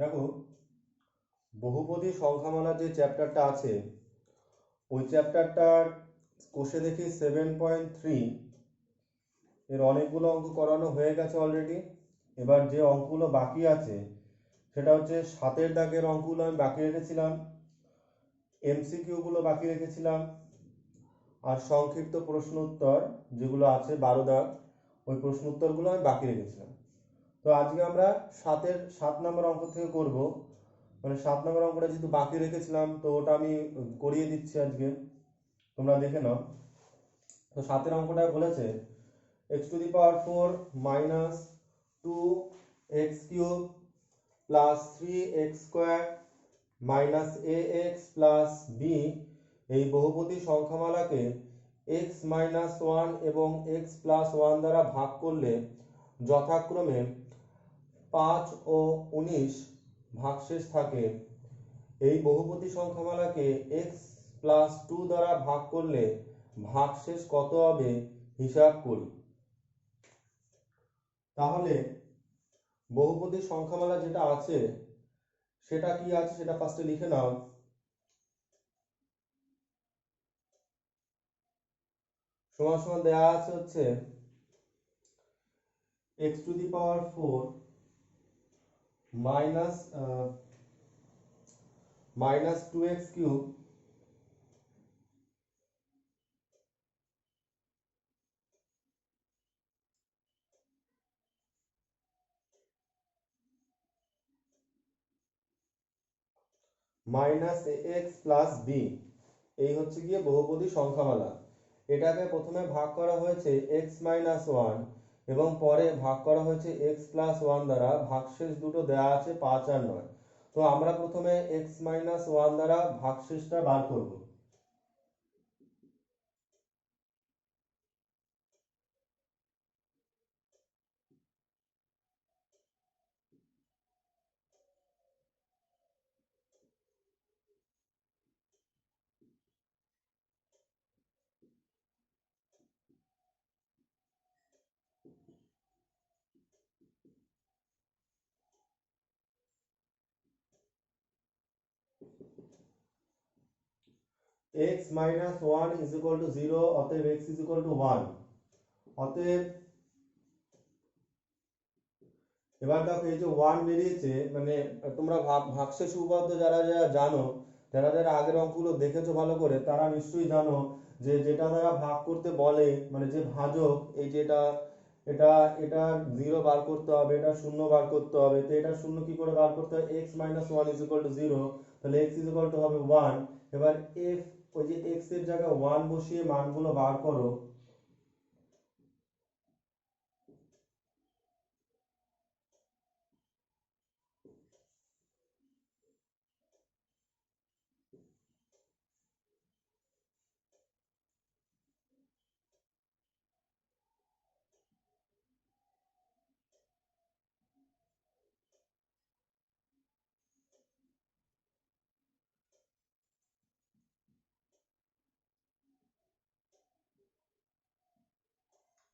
দেখো, বহুপদী সংখ্যামালা যে চ্যাপ্টারটা আছে ওই চ্যাপ্টারটার কোষে দেখি 7.3 এর অনেকগুলো অঙ্ক করানো হয়ে গেছে অলরেডি। এবার যে অঙ্কগুলো বাকি আছে সেটা হচ্ছে 7 দাগের অঙ্কগুলো আমি বাকি রেখেছিলাম, এমসিকিউগুলো বাকি রেখেছিলাম, আর সংক্ষিপ্ত প্রশ্ন উত্তর যেগুলো আছে 12 দাগ ওই প্রশ্ন উত্তরগুলো আমি বাকি রেখেছিলাম। তো আজকে আমরা 7 নম্বর অঙ্ক থেকে করব। মানে 7 নম্বর অঙ্কটা যেহেতু বাকি রেখেছিলাম তো ওটা আমি করিয়ে দিচ্ছি আজকে, তোমরা দেখে নাও। তো 7 অঙ্কটা বলেছে x⁴ minus 2x³ plus 3x² minus ax plus b এই বহুপদী সংখ্যামালাকে x-1 এবং x+1 দ্বারা ভাগ করলে যথাক্রমে 5 ও 19 ভাগশেষ থাকে। এই বহুপদী সংখ্যামালাকে x+2 দ্বারা ভাগ করলে ভাগশেষ কত হবে হিসাব করি। তাহলে বহুপদী সংখ্যামালা যেটা আছে সেটা কি আছে সেটা ফার্স্টে লিখে নাও। সমান সমান দেয়া আছে হচ্ছে x⁴ minus 2x³ minus ax plus b এই হচ্ছে গিয়ে বহুপদী সংখ্যামালা। এটাকে প্রথমে ভাগ করা হয়েছে x-1 এবং পরে ভাগ করা হয়েছে x+1 দ্বারা। ভাগশেষ দুটো দেয়া আছে 5 আর 9। তো আমরা প্রথমে x-1 দ্বারা ভাগশেষটা বার করব। x-1 is equal to 0, অতএব x is equal to 1। অতএব এবার দেখো এই যে 1 বেরিয়েছে, মানে তোমরা ভাগশেষ উপপাদ্য যারা যারা জানো, যারা যারা আগের অঙ্কগুলো দেখেছো ভালো করে, তারা নিশ্চয়ই জানো যে যেটা দ্বারা ভাগ করতে বলে, মানে যে ভাজক, এই যেটা এটা এটা 0 বার করতে হবে, এটা 0 বার করতে হবে। তো এটা 0 কি করে বার করতে হয়? x-1 is equal to 0, তাহলে x is equal to হবে 1। এবার f, ওই যে x এর জায়গায় 1 বসিয়ে মানগুলো বার করো।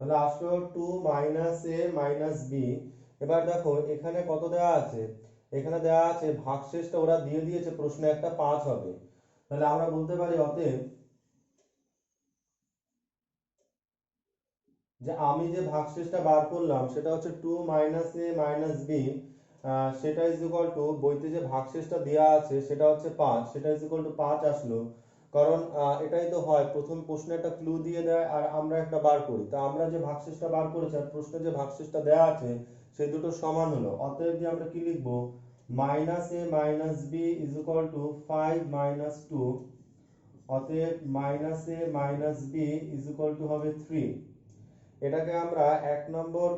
তাহলে আসলো 2 মাইনাস এ মাইনাস বি। এবার দেখো এখানে কত দেওয়া আছে, এখানে দেওয়া আছে ভাগশেষটা ওরা দিয়ে দিয়েছে প্রশ্নে একটা 5 হবে। তাহলে আমরা বলতে পারি অতএব যে আমি যে ভাগশেষটা বার করলাম সেটা হচ্ছে 2 মাইনাস এ মাইনাস বি, সেটা ইজ ইকুয়াল টু, বইতে যে ভাগশেষটা দেওয়া আছে সেটা হচ্ছে 5, সেটা ইজ ইকুয়াল টু 5 আসলো। কারণ এটাই তো হয়, প্রথম প্রশ্নে একটা ক্লু দিয়ে দেয় আর আমরা একটা বার করি। তা আমরা যে ভাগশেষটা বার করেছি আর প্রশ্নে যে ভাগশেষটা দেওয়া আছে সেই দুটো সমান হলো। অতএব যে আমরা কি লিখবো, minus A minus B is equal to 5 minus 2। অতএব minus A minus B is equal to হবে 3। এটাকে আমরা 1 নম্বর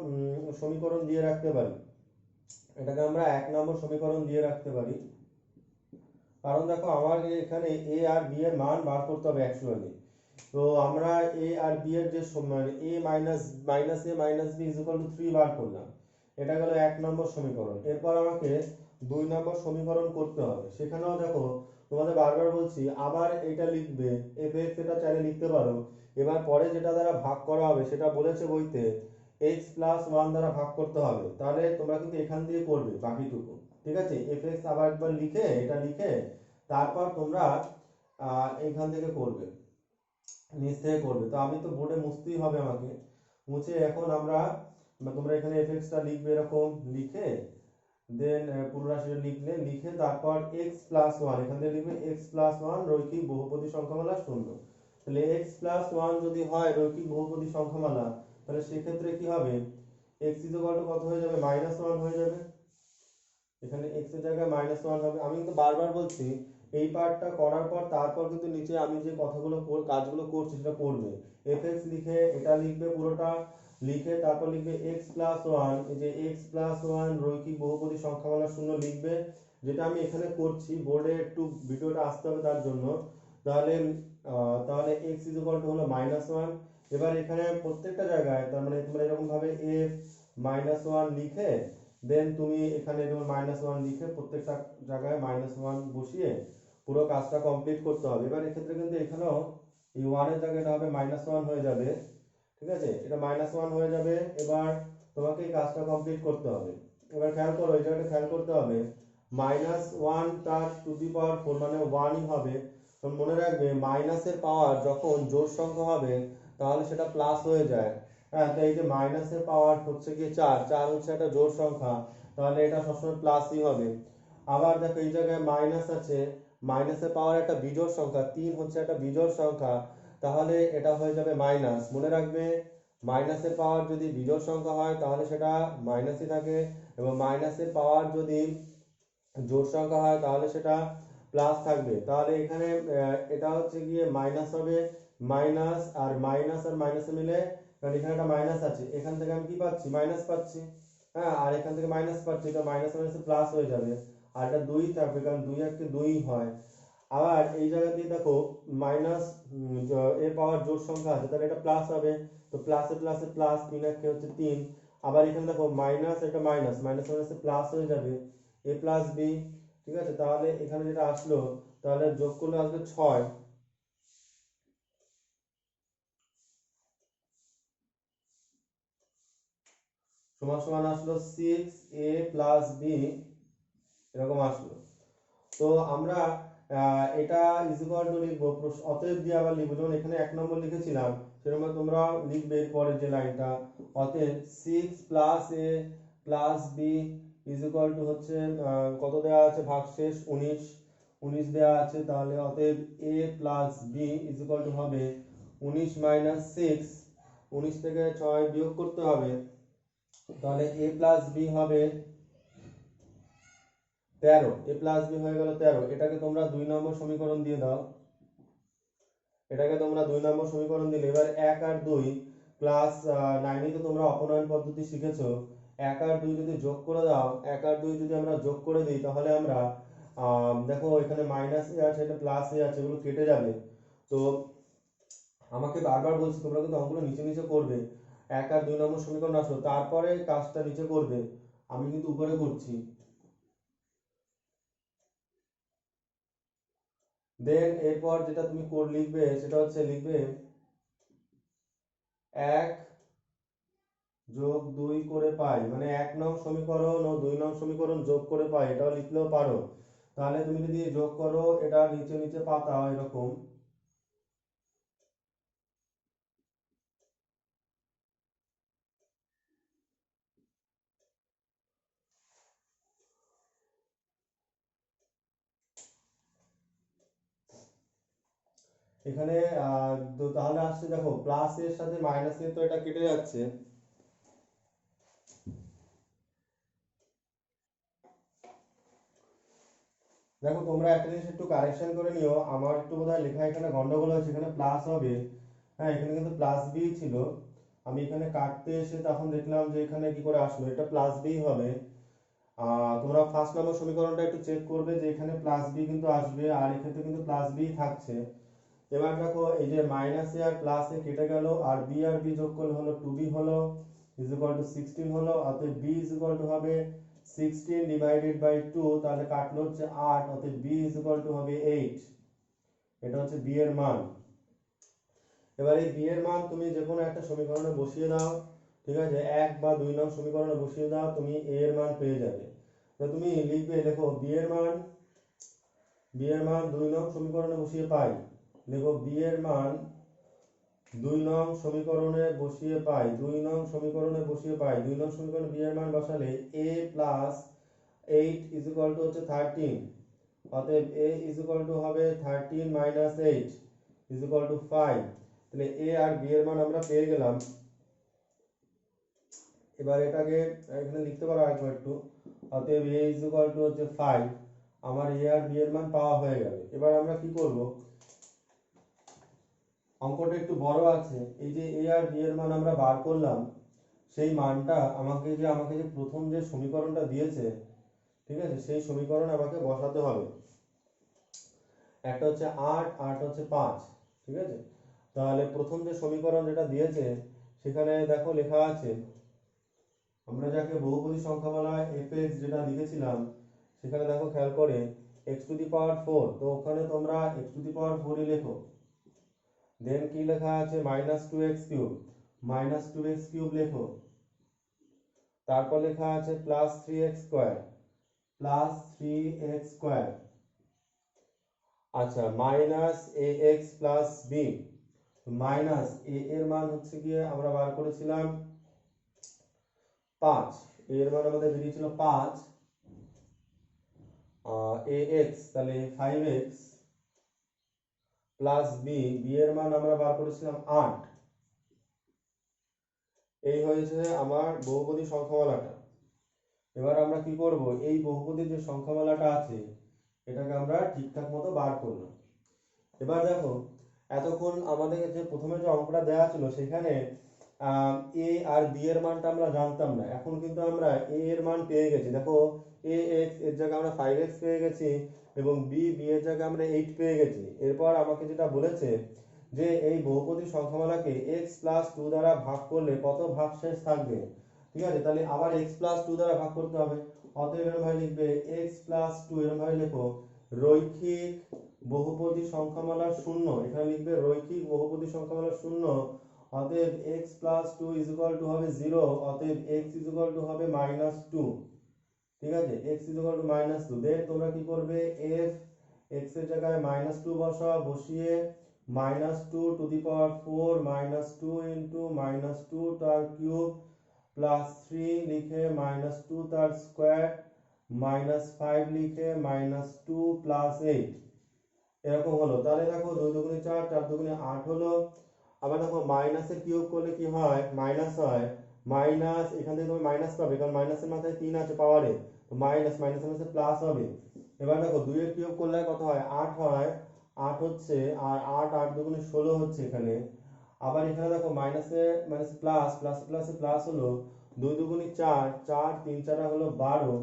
সমীকরণ দিয়ে রাখতে পারি। এটাকে আমরা 1 নম্বর সমীকরণ দিয়ে রাখতে পারি। কারণ দেখো আমার এখানে এ আর বি এর মান বার করতে হবে অ্যাকচুয়ালি। তো আমরা এ আর বি এর যে মানে A minus minus A minus B is equal to 3 বার করলাম। এটা গেল 1 নম্বর সমীকরণ। এরপর আমাকে 2 নম্বর সমীকরণ করতে হবে। সেখানেও দেখো তোমাদের বারবার বলছি আবার এটা লিখবে, এফ এক্স এটা চাইলে লিখতে পারো। এবার পরে যেটা দ্বারা ভাগ করা হবে সেটা বলেছে বইতে x+1 দ্বারা ভাগ করতে হবে। তাহলে তোমরা কিন্তু এখান দিয়ে করবে বাকিটুকু। ঠিক আছে, এফএক্স আবার একবার লিখে এটা লিখে তারপর তোমরা এইখান থেকে করবে, নিচ থেকে করবে। তো আমি তো বোর্ডে মুছতেই হবে আমাকে, মুছে এখন আমরা তোমরা এখানে এফএক্সটা লিখবে এরকম লিখে, দেন পুরো রাশিটা লিখলে, লিখে তারপর এক্স প্লাস ওয়ান এখান থেকে লিখবে এক্স প্লাস ওয়ান রৈখিক বহুপদী সংখ্যামালা শূন্য। তাহলে এক্স প্লাস ওয়ান যদি হয় রৈখিক বহুপদী সংখ্যামালা, তাহলে সেক্ষেত্রে কি হবে, এক্স ইকুয়াল টু কত হয়ে যাবে, মাইনাস ওয়ান হয়ে যাবে। এখানে এক্স এর জায়গায় মাইনাস ওয়ান হবে। আমি কিন্তু বারবার বলছি এই পার্টটা করার পর তারপর কিন্তু নিচে আমি যে কথাগুলো কাজগুলো করছি সেটা করবে। এফ এক্স লিখে এটা লিখবে পুরোটা, লিখে তারপর লিখবে এক্স প্লাস ওয়ান, এই যে এক্স প্লাস ওয়ান রৈখিক বহুপদী সংখ্যামালা শূন্য লিখবে, যেটা আমি এখানে করছি। বোর্ডে একটু ভিডিওটা আসতে হবে তার জন্য। তাহলে তাহলে এক্স ইকুয়াল টু হলো মাইনাস ওয়ান। এবার এখানে প্রত্যেকটা জায়গায় তার মানে তোমরা এরকম ভাবে এফ মাইনাস ওয়ান লিখে দেন তুমি এখানে যেমন মাইনাস ওয়ান লিখে প্রত্যেকটা জায়গায় মাইনাস ওয়ান বসিয়ে পুরো কাজটা কমপ্লিট করতে হবে। এবার এক্ষেত্রে কিন্তু এখানেও এই ওয়ানের জায়গায় এটা হবে মাইনাস ওয়ান হয়ে যাবে, ঠিক আছে, এটা মাইনাস ওয়ান হয়ে যাবে। এবার তোমাকে এই কাজটা কমপ্লিট করতে হবে। এবার খেয়াল করো, এই জায়গাটা খেয়াল করতে হবে, মাইনাস ওয়ান তার টু দি পাওয়ার ফোর মানে ওয়ানই হবে। তো মনে রাখবে মাইনাসের পাওয়ার যখন জোড় সংখ্যা হবে তাহলে সেটা প্লাস হয়ে যায়। হ্যাঁ, তো এই যে মাইনাসের পাওয়ার হচ্ছে কি চার, চার হচ্ছে একটা জোড় সংখ্যা, তাহলে এটা সবসময় প্লাসই হবে। আবার দেখো এই জায়গায় মাইনাস আছে, মাইনাসের পাওয়ার একটা বিজোড় সংখ্যা, তিন হচ্ছে একটা বিজোড় সংখ্যা, তাহলে এটা হয়ে যাবে মাইনাস। মনে রাখবে মাইনাসের পাওয়ার যদি বিজোড় সংখ্যা হয় তাহলে সেটা মাইনাসই থাকে, এবং মাইনাসের পাওয়ার যদি জোড় সংখ্যা হয় তাহলে সেটা প্লাস থাকবে। তাহলে এখানে এটা হচ্ছে গিয়ে মাইনাস হবে, মাইনাস আর মাইনাসে মিলে, কারণ এখানে একটা মাইনাস আছে, এখান থেকে আমি কি পাচ্ছি, মাইনাস পাচ্ছি। হ্যাঁ, আর এখান থেকে মাইনাস পাচ্ছি, তো মাইনাস মাইনাসে প্লাস হয়ে যাবে, আর এটা দুই থাকবে কারণ দুই একটি দুই হয়। আবার এই জায়গা দিয়ে দেখো মাইনাস এর পাওয়ার জোড় সংখ্যা আছে, তাহলে এটা প্লাস হবে, তো প্লাসে প্লাসে প্লাস, তিন একে হচ্ছে তিন। আবার এখানে দেখো মাইনাস, এটা মাইনাস মাইনাসে প্লাস হয়ে যাবে, এ প্লাস বি, ঠিক আছে। তাহলে এখানে যেটা আসলো, তাহলে যোগ করলে আসবে ছয়, সমান সমান আসলো সিক্স এ প্লাস বি, এরকম আসলো। তো আমরা এটা ইকুয়াল টু লিখবো, অতএব দিয়ে আবার লিখবো, যেমন এখানে এক নম্বর লিখেছিলাম সেরকম তোমরা লিখবে পরের যে লাইনটা, অতএব six plus A plus B equal to হচ্ছে কত দেওয়া আছে ভাগশেষ 19, 19 দেওয়া আছে, তাহলে অতএব এ প্লাস বি ইকুয়াল টু হবে 19 মাইনাস সিক্স, 19 থেকে 6 বিয়োগ করতে হবে, তাহলে এ প্লাস বি হবে 13, এ প্লাস বি হয়ে গেল 13। এটাকে তোমরা 2 নম্বর সমীকরণ দিয়ে দাও, এটাকে তোমরা 2 নম্বর সমীকরণ দিলে, এবার 1 আর 2 ক্লাস 9 তো তোমরা অপনয়ন পদ্ধতি শিখেছো, 1 আর 2 যদি যোগ করে দাও, 1 আর 2 যদি আমরা যোগ করে দিই তাহলে আমরা দেখো এখানে মাইনাস এ আছে, এটা প্লাস এ আছে, এগুলো কেটে যাবে। তো আমাকে বারবার বলছি তোমরা কিন্তু অঙ্কগুলো নিচে নিচে করবে। 1 আর 2 নম্বর সমীকরণ আসলো তারপরে কাজটা নিচে করবে, আমি কিন্তু উপরে করছি। দেন এরপর যেটা তুমি কোড লিখবে সেটা হচ্ছে লিখবে 1 যোগ 2 করে পাই, মানে 1 নং সমীকরণ ও 2 নং সমীকরণ যোগ করে পাই, এটাও লিখলেও পারো। তাহলে তুমি যদি যোগ করো এটা নিচে নিচে পাতাও এরকম, এখানে তো তাহলে আসছে দেখো প্লাস এর সাথে মাইনাস এর তো এটা কেটে যাচ্ছে। দেখো তোমরা একটা জিনিস একটু কারেকশন করে নিও, আমার একটু বোধহয় লেখা এখানে গন্ডগোল হয়েছে, এখানে প্লাস হবে, হ্যাঁ এখানে কিন্তু প্লাস বি ছিল, আমি এখানে কাটতে এসে তখন দেখলাম যে এখানে কি করে আসলো, এটা প্লাস বি হবে। তোমরা ফার্স্ট নম্বর সমীকরণটা একটু চেক করবে যে এখানে প্লাস বি কিন্তু আসবে, আর এক্ষেত্রে কিন্তু প্লাস বি থাকছে। এবার দেখো এই যে মাইনাস এ আর প্লাস এ কেটে গেল, আর বি যোগ করলে হলো 2b হলো ইজ ইকুয়াল টু 16 হলো, অতএব b ইজ ইকুয়াল টু হবে 16 ডিভাইডেড বাই 2, তাহলে কাটলো হচ্ছে 8, অতএব b ইজ ইকুয়াল টু হবে 8। এটা হচ্ছে b এর মান। এবার এই b এর মান তুমি যে কোনো একটা সমীকরণে বসিয়ে দাও, ঠিক আছে, 1 বা 2 নং সমীকরণে বসিয়ে দাও, তুমি a এর মান পেয়ে যাবে। তো তুমি লিখবে, দেখো বি এর মান 2 নং সমীকরণে বসিয়ে পাই। দেখো বি এর মান 2 নং সমীকরণে বসিয়ে পাই, 2 নং সমীকরণে বসিয়ে পাই। 2 নং সমীকরণে বি এর মান বসালে a plus 8 is equal to হচ্ছে 13। অতএব a ইজ ইকুয়াল টু হবে 13 মাইনাস 8 ইজ ইকুয়াল টু 5। তাহলে a আর b এর মান আমরা পেয়ে গেলাম। এবার এটাকে এখানে লিখতে পারো আরেকবার একটু। অতএব a ইজ ইকুয়াল টু হচ্ছে 5। আমার a আর b এর মান পাওয়া হয়ে গেল। এবার আমরা কি করব, অঙ্কটা একটু বড় আছে। এই যে a আর b এর মান আমরা বার করলাম, সেই মানটা আমাকে যে প্রথম যে সমীকরণটা দিয়েছে, ঠিক আছে, সেই সমীকরণ আমাকে বসাতে হবে। একটা হচ্ছে 8 আর হচ্ছে 5, ঠিক আছে। তাহলে প্রথম যে সমীকরণ যেটা দিয়েছে সেখানে দেখো লেখা আছে, আমরা যাকে বহুপদী সংখ্যামালা fx যেটা লিখেছিলাম, সেখানে দেখো খেয়াল করে x টু দি পাওয়ার 4, তো ওখানে তোমরা x টু দি পাওয়ার 4 ই লেখো। দেন কি লেখা আছে, -2x কিউব লেখো। তারপর লেখা আছে +3x স্কয়ার। আচ্ছা, -ax plus b। Minus a এর মান হচ্ছে গিয়ে আমরা বার করেছিলাম 5, এর মান আমাদের বেরিয়েছিল 5, ax তাহলে 5x প্লাস b, b এর মান আমরা বার করেছিলাম 8। এই হয়েছে আমার বহুপদী সংখ্যামালাটা। এবার আমরা কি করব, এই বহুপদীর যে সংখ্যামালাটা আছে এটাকে আমরা ঠিকঠাক মতো বার করলাম। এবার দেখো, এতক্ষণ আমাদের যে প্রথমে যে অঙ্কটা দেওয়া ছিল সেখানে এ আর বি এর মানটা আমরা জানতাম না। এখন কিন্তু আমরা এ এর মান পেয়ে গেছি। দেখো এ এক্স এর জায়গায় আমরা 5x পেয়ে গেছি এবং বি এর জায়গায় আমরা 8 পেয়ে গেছি। এরপর আমাকে যেটা বলেছে যে এই বহুপদী সংখ্যামালাকে x প্লাস 2 দ্বারা ভাগ করলে কত ভাগশেষ থাকবে, ঠিক আছে। তাহলে আবার x প্লাস 2 দ্বারা ভাগ করতে হবে। অতএব এরকম ভাবে লিখবে x প্লাস 2, এরকম ভাবে লেখো রৈখিক বহুপদী সংখ্যামালার শূন্য। এখানে লিখবে রৈখিক বহুপদী সংখ্যামালার শূন্য। অতএব x plus 2 is equal to হবে 0। অতএব x ইজ ইকুয়াল টু হবে -2, ঠিক আছে। x is equal two -2। দেন তোমরা কি করবে, f x এর জায়গায় -2 বসিয়ে -2 টু দি পাওয়ার 4 -2 ইনটু -2 তার কিউব প্লাস 3 লিখে -2 তার স্কয়ার -5 লিখে -2 প্লাস 8 এরকম হলো। তাহলে দেখো 2 দুগুণে 4, 4 দুগুণে 8 হলো। আবার দেখো মাইনাসের কিউব করলে কি হয়, মাইনাস হয়। মাইনাস এখান থেকে তুমি মাইনাস পাবে, কারণ মাইনাসের মাথায় 3 আছে পাওয়ারে, তো মাইনাসের মাঝে প্লাস হবে। এবার দেখো 2 এর কিউব করলে কত হয়, 8 হয়। 8 হচ্ছে, আর 8 দুগুণে 16 হচ্ছে এখানে। আবার এখানে দেখো মাইনাসে মাইনাস প্লাস, প্লাসে প্লাস হলো। 2 দুগুণে 4, 4 3 4 হলো 12।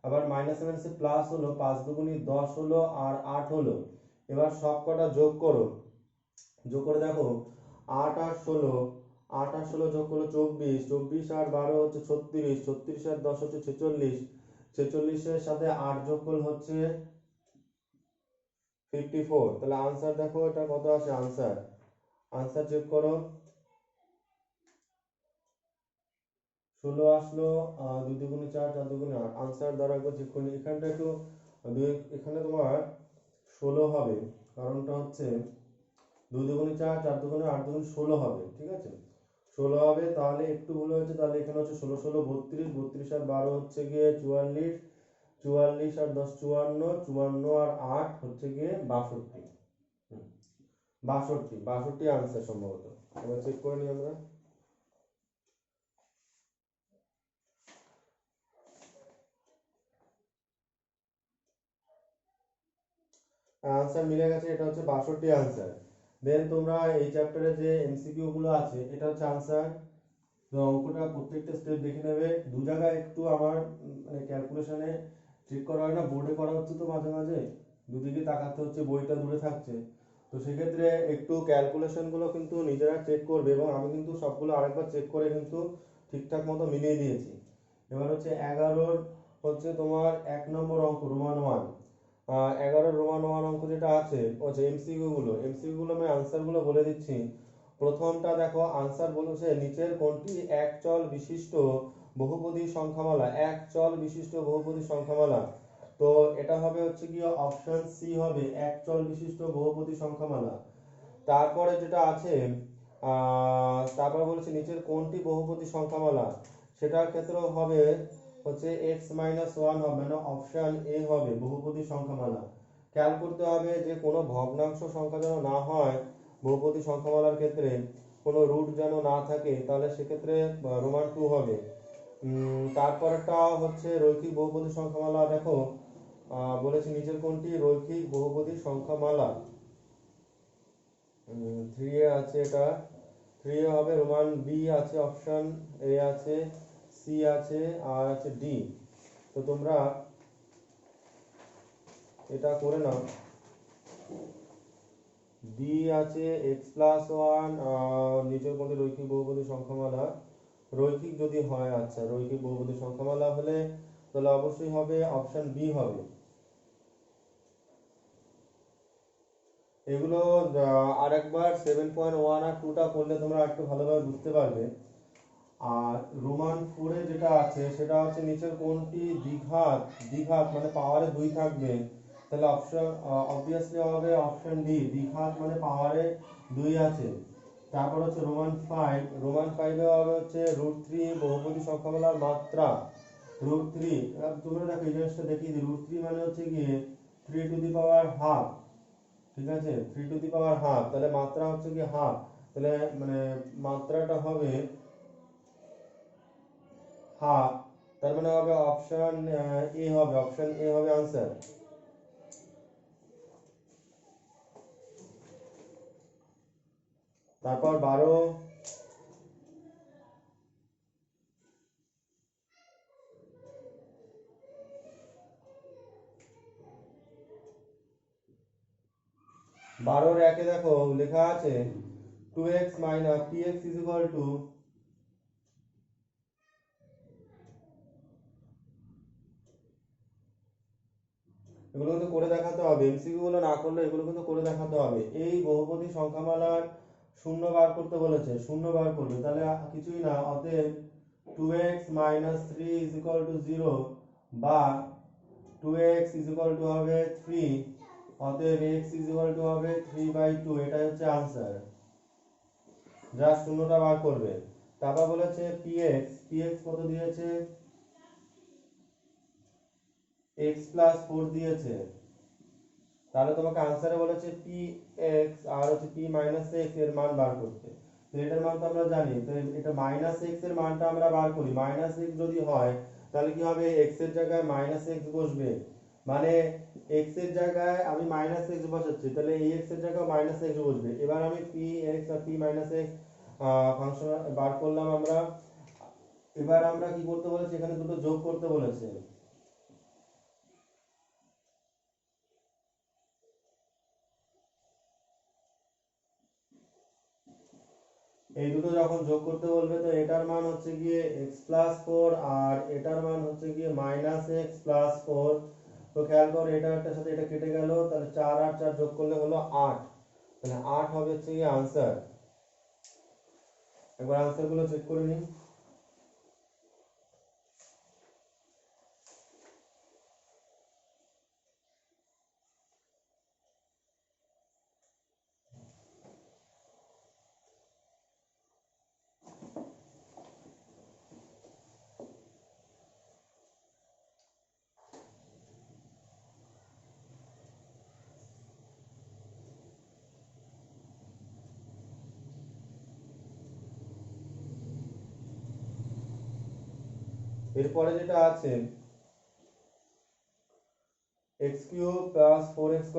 আবার মাইনাসে প্লাস হলো, 5 দুগুণে 10 হলো, আর 8 হলো। এবার সব কটা যোগ করো, যোগ করে দেখো 8 আর 16, 8 আর 16 যোগ করলো 24, 24 আর 12 হচ্ছে 36, 36 আর 10 হচ্ছে 46, 46 এর সাথে 8 যোগ করলে হচ্ছে 54। তাহলে আনসার দেখো এটা কত আসে, আনসার চেক করো। 16 আসলো, 2 দুগুণে 4, 4 দুগুণে 8। আনসার দ্বারা একবার চেক করে এখানটা একটু এখানে তোমার 16 হবে, কারণটা হচ্ছে 2 দুগুণে 4, 4 দুগুণে 8 দুগুণে 16 হবে, ঠিক আছে। 16 হবে, তাহলে একটু ভুল হয়েছে। তাহলে এখানে হচ্ছে 16 16 32, 32 আর 12 হচ্ছে গিয়ে 44, 44 আর 10 54, 54 আর 8 হচ্ছে গিয়ে 62। 62 আনসার সম্ভবত। এবার চেক করে নিই আমরা। আনসার মিলে গেছে, এটা হচ্ছে 62 আনসার। দেন তোমরা এই চ্যাপ্টারে যে এমসিকিউ গুলো আছে এটা হচ্ছে আনসার। তো অঙ্কটা প্রত্যেকটা স্টেপ দেখে নেবে। দু জায়গায় একটু আমার মানে ক্যালকুলেশনে চেক করা হয় না, বোর্ডে করা হচ্ছে তো মাঝে মাঝে, দুদিকে তাকাতে হচ্ছে, বইটা দূরে থাকছে। তো সেক্ষেত্রে একটু ক্যালকুলেশন গুলো কিন্তু নিজেরা চেক করবে, এবং আমি কিন্তু সবগুলো আরেকবার চেক করে কিন্তু ঠিকঠাক মতো মিলিয়ে দিয়েছি। এবার হচ্ছে 11 হচ্ছে তোমার 1 নম্বর অঙ্ক রোমান 1। 11 রোমান 1 অঙ্ক যেটা আছে হচ্ছে এমসিকিউ গুলো আমি আনসার গুলো বলে দিচ্ছি। প্রথমটা দেখো আনসার বলেছে নিচের কোনটি এক চল বিশিষ্ট বহুপদী সংখ্যামালা, এক চল বিশিষ্ট বহুপদী সংখ্যামালা। তো এটা হবে হচ্ছে কি অপশন সি হবে এক চল বিশিষ্ট বহুপদী সংখ্যামালা। তারপরে যেটা আছে তারপর বলেছে নিচের কোনটি বহুপদী সংখ্যামালা, সেটার ক্ষেত্রেও হবে হচ্ছে x-1 হবে, মানে অপশন এ হবে বহুপদী সংখ্যামালা। খেয়াল করতে হবে যে কোনো ভগ্নাংশ সংখ্যা যেন না হয়, বহুপদী সংখ্যামালার ক্ষেত্রে কোনো রুট যেন না থাকে, তাহলে সেক্ষেত্রে রোমান 2 হবে। তারপরটা হচ্ছে রৈখিক বহুপদী সংখ্যামালা। দেখো বলেছে নিচের কোনটি রৈখিক বহুপদী সংখ্যামালা, 3 এ আছে এটা, 3 এ হবে রোমান বি আছে, অপশন এ আছে, সি আছে, আর আছে ডি। তো তোমরা এটা করে নাও। ডি আছে x+1, নিচের কোনটি রৈখিক বহুপদী সংখ্যামালা, রৈখিক যদি হয়, আচ্ছা রৈখিক বহুপদী সংখ্যামালা হলে তাহলে অবশ্যই হবে অপশন বি হবে। এগুলো আরেকবার 7.1 আর 2টা করলে তোমরা একটু ভালোভাবে বুঝতে পারবে। আর রোমান 4 এ যেটা আছে সেটা হচ্ছে নিচের কোনটি দ্বিঘাত, দ্বিঘাত মানে পাওয়ারে 2 থাকবে, তাহলে অপশন অবভিয়াসলি হবে অপশন ডি, দ্বিঘাত মানে পাওয়ারে 2 আছে। তারপর হচ্ছে রোমান 5, রোমান 5 এ হবে হচ্ছে √3 বহুপদী সংখ্যামালার মাত্রা, √3। তোমরা দেখো এই জিনিসটা দেখিয়ে দিই, √3 মানে হচ্ছে গিয়ে 3 টু দি পাওয়ার হাফ, ঠিক আছে, 3 টু দি পাওয়ার হাফ, তাহলে মাত্রা হচ্ছে কি হাফ, তাহলে মানে মাত্রাটা হবে হাফ, তার মানে হবে অপশন এ হবে, অপশন এ হবে आंसर। তারপর 12 একে দেখো লেখা আছে 2x minus px is equal two, এগুলো কিন্তু করে দেখাতে হবে, এমসিকিউ গুলো না করলে এগুলো কিন্তু করে দেখাতে হবে। এই বহুপদী সংখ্যামালার শূন্য বার করতে বলেছে, শূন্য বার করবে, তাহলে কিছুই না, অতএব 2x minus 3 is equal two 0 বা 2x ইজ ইকুয়াল টু হবে 3, অতএব x ইজ ইকুয়াল টু হবে 3/2, এটাই হচ্ছে आंसर। জাস্ট শূন্যটা বার করবে। তারপর বলেছে px, px কত দিয়েছে, x+4 দিয়েছে, তাহলে তোমাকে আনসারে বলেছে px আর হচ্ছে p মাইনাস x এর মান বার করতে। তো এটার মান তো আমরা জানি, তো এটা মাইনাস x এর মানটা আমরা বার করি, মাইনাস x যদি হয় তাহলে কি হবে, x এর জায়গায় মাইনাস x বসবে, মানে x এর জায়গায় আমি মাইনাস x বসাচ্ছি, তাহলে এই x এর জায়গায় মাইনাস x বসবে। এবার আমি px আর p মাইনাস x ফাংশন বার করলাম আমরা। এবার আমরা কি করতে বলেছে, এখানে দুটো যোগ করতে বলেছে। এই দুটো যখন যোগ করতে বলবে তো এটার মান হচ্ছে গিয়ে x+4 আর এটার মান হচ্ছে গিয়ে মাইনাস x+4। তো খেয়াল করো এটা একটার সাথে এটা কেটে গেল, তাহলে 4 আর 4 যোগ করলে হলো 8, তাহলে 8 হবে হচ্ছে গিয়ে आंसर। একবার आंसर গুলো চেক করে নিন। এরপরে যেটা আছে x³ plus 4x²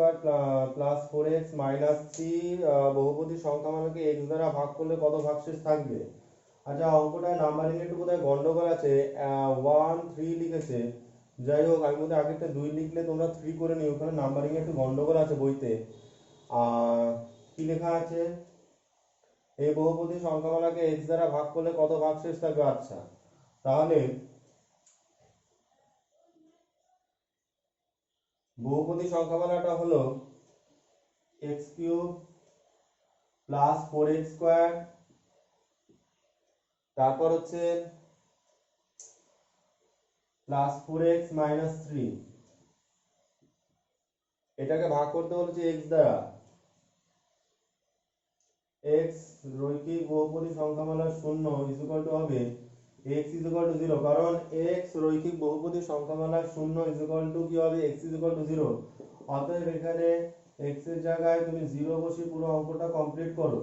plus 4x minus 3 বহুপদী সংখ্যামালাকে x দ্বারা ভাগ করলে কত ভাগশেষ থাকবে। আচ্ছা অঙ্কটায় নাম্বারিং একটু বোধহয় গন্ডগোল আছে, 1 3 লিখেছে, যাই হোক আমি বোধহয় আগেরটা 2 লিখলে তোমরা 3 করে নিও, ওখানে নাম্বারিং একটু গন্ডগোল আছে বইতে। কি লেখা আছে, এই বহুপদী সংখ্যামালাকে x দ্বারা ভাগ করলে কত ভাগশেষ থাকবে। আচ্ছা তাহলে বহুপদী সংখ্যামালাটা হলো x³ প্লাস 4x স্কয়ার, তারপর হচ্ছে প্লাস 4x মাইনাস 3, এটাকে ভাগ করতে বলেছে x দ্বারা। x রৈখিক বহুপদী সংখ্যামালার শূন্য ইজ ইকুয়াল টু হবে x ইজ ইকুয়াল টু 0, কারণ x রৈখিক বহুপদী সংখ্যামালার শূন্য ইজ ইকুয়াল টু কি হবে, x ইজ ইকুয়াল টু 0। অতএব এখানে x এর জায়গায় তুমি 0 বসিয়ে পুরো অঙ্কটা কমপ্লিট করো।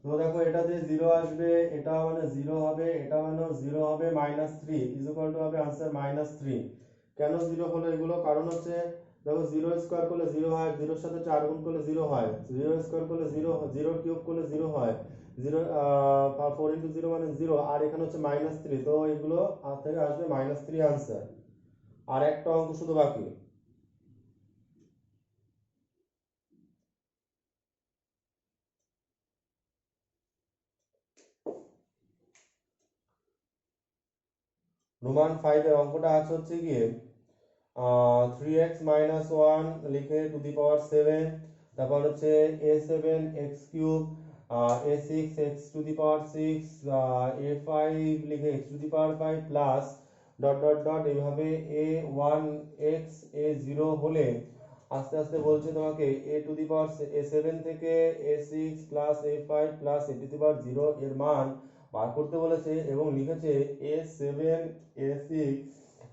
তো দেখো এটাতে 0 আসবে, এটা মানে 0 হবে, এটা মানে 0 হবে, -3 ইজ ইকুয়াল টু হবে आंसर -3। কেন 0 হলো এগুলো, কারণ হচ্ছে দেখো 0 স্কয়ার করলে 0 হয়, 0 এর সাথে 4 গুণ করলে 0 হয়, 0 স্কয়ার করলে 0, 0 কিউব করলে 0 হয়, 0 4 ইনটু 0 মানে 0, আর এখানে হচ্ছে -3, তো এগুলো থেকে আসবে -3 आंसर। আর একটা অঙ্ক শুধু বাকি। রোমান 5 এর অঙ্কটা আছে হচ্ছে গিয়ে 3x মাইনাস 1 লিখে টু দি পাওয়ার 7, তারপর হচ্ছে a7x cube, a6x two the power 6, a5 লিখে x two the power 5 plus dot dot dot এইভাবে a1x a0 হলে আস্তে আস্তে বলছে তোমাকে a to the power a7 থেকে a6 plus a5 plus a to the power 0 এর মান বার করতে বলেছে, এবং লিখেছে a7 a6,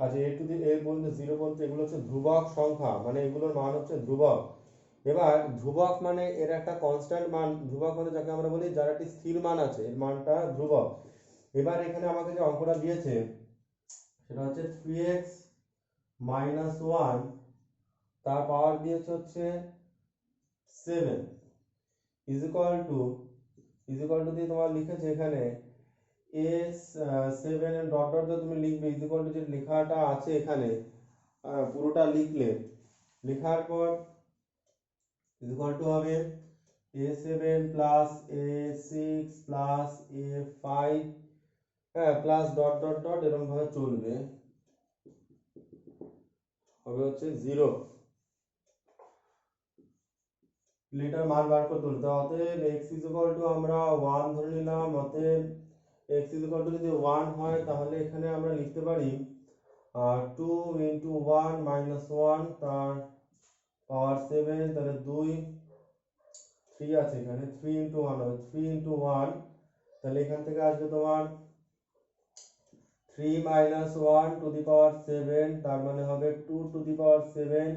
আচ্ছা এ টু দি এ পর্যন্ত 0 পর্যন্ত এগুলো হচ্ছে ধ্রুবক সংখ্যা, মানে এগুলোর মান হচ্ছে ধ্রুবক। এবার ধ্রুবক মানে এর একটা কনস্ট্যান্ট মান, ধ্রুবক মানে যাকে আমরা বলি যার একটি স্থির মান আছে, এর মানটা ধ্রুবক। এবার এখানে আমাকে যে অঙ্কটা দিয়েছে সেটা হচ্ছে 3x মাইনাস 1, তার পাওয়ার দিয়েছে হচ্ছে 7 ইজ ইকুয়াল টু দিয়ে তোমার লিখেছে এখানে a7 এর ডট ডট দিয়ে তুমি লিখবে ইজ ইকুয়াল টু যে লেখাটা আছে এখানে পুরোটা লিখলে, লেখার পর ইজ ইকুয়াল টু হবে a7 plus a6 plus a5, হ্যাঁ প্লাস ডট ডট ডট এরকম ভাবে চলবে, হবে হচ্ছে 0। এটার মান বার করতে হলো, তো অতএব x ইজ ইকুয়াল টু আমরা 1 ধরে নিলাম, অতএব x ইজ ইকুয়াল টু যদি 1 হয় তাহলে এখানে আমরা লিখতে পারি 2 ইন্টু 1 মাইনাস 1 তার পাওয়ার 7, তাহলে 2 3 আছে এখানে, 3 ইন্টু 1 হবে 3 ইন্টু 1, তাহলে এখান থেকে আসবে তোমার 3 মাইনাস 1 টু দি পাওয়ার 7, তার মানে হবে 2 টু দি পাওয়ার 7,